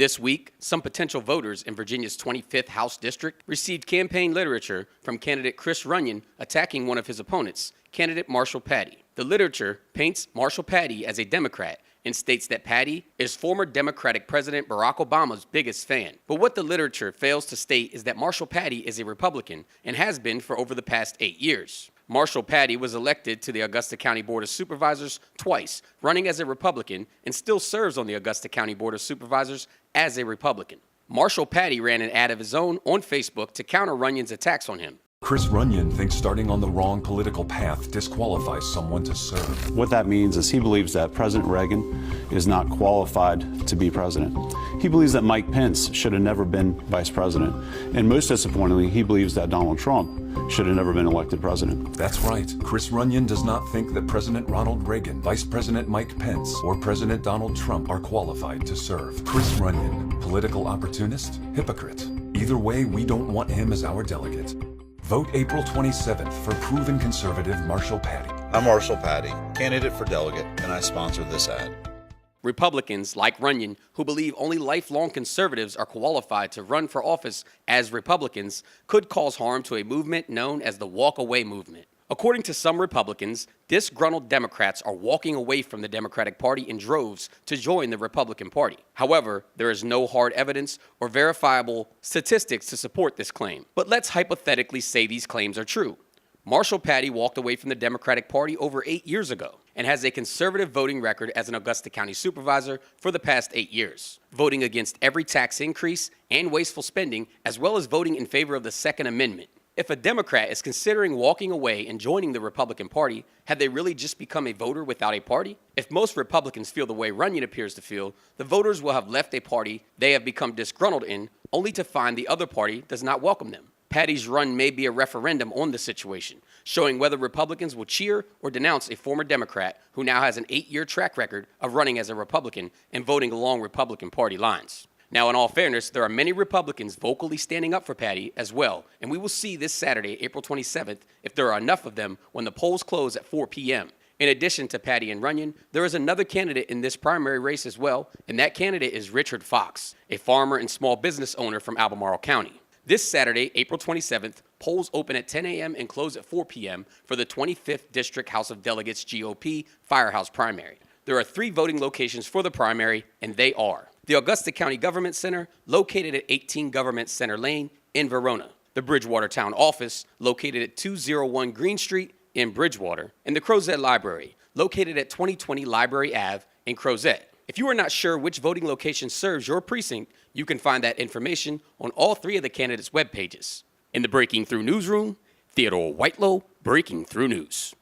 This week, some potential voters in Virginia's 25th House District received campaign literature from candidate Chris Runion attacking one of his opponents, candidate Masrhall Pattie. The literature paints Masrhall Pattie as a Democrat and states that Pattie is former Democratic President Barack Obama's biggest fan. But what the literature fails to state is that Masrhall Pattie is a Republican and has been for over the past 8 years. Masrhall Pattie was elected to the Augusta County Board of Supervisors twice, running as a Republican, and still serves on the Augusta County Board of Supervisors as a Republican. Masrhall Pattie ran an ad of his own on Facebook to counter Runion's attacks on him. Chris Runion thinks starting on the wrong political path disqualifies someone to serve. What that means is he believes that President Reagan is not qualified to be president. He believes that Mike Pence should have never been vice president. And most disappointingly, he believes that Donald Trump should have never been elected president. That's right. Chris Runion does not think that President Ronald Reagan, Vice President Mike Pence, or President Donald Trump are qualified to serve. Chris Runion, political opportunist, hypocrite. Either way, we don't want him as our delegate. Vote April 27th for proven conservative Masrhall Pattie. I'm Masrhall Pattie, candidate for delegate, and I sponsor this ad. Republicans, like Runion, who believe only lifelong conservatives are qualified to run for office as Republicans, could cause harm to a movement known as the walk-away movement. According to some Republicans, disgruntled Democrats are walking away from the Democratic Party in droves to join the Republican Party. However, there is no hard evidence or verifiable statistics to support this claim. But let's hypothetically say these claims are true. Masrhall Pattie walked away from the Democratic Party over 8 years ago and has a conservative voting record as an Augusta County supervisor for the past 8 years, voting against every tax increase and wasteful spending, as well as voting in favor of the Second Amendment. If a Democrat is considering walking away and joining the Republican Party, have they really just become a voter without a party? If most Republicans feel the way Runion appears to feel, the voters will have left a party they have become disgruntled in, only to find the other party does not welcome them. Pattie's run may be a referendum on the situation, showing whether Republicans will cheer or denounce a former Democrat who now has an 8-year track record of running as a Republican and voting along Republican Party lines. Now, in all fairness, there are many Republicans vocally standing up for Pattie as well, and we will see this Saturday, April 27th, if there are enough of them when the polls close at 4 p.m. In addition to Pattie and Runion, there is another candidate in this primary race as well, and that candidate is Richard Fox, a farmer and small business owner from Albemarle County. This Saturday, April 27th, polls open at 10 a.m. and close at 4 p.m. for the 25th District House of Delegates GOP Firehouse primary. There are 3 voting locations for the primary, and they are the Augusta County Government Center, located at 18 Government Center Lane in Verona, the Bridgewater Town Office, located at 201 Green Street in Bridgewater, and the Crozet Library, located at 2020 Library Ave in Crozet. If you are not sure which voting location serves your precinct, you can find that information on all 3 of the candidates' web pages. In the Breaking Through Newsroom, Theodore Whitelow, Breaking Through News.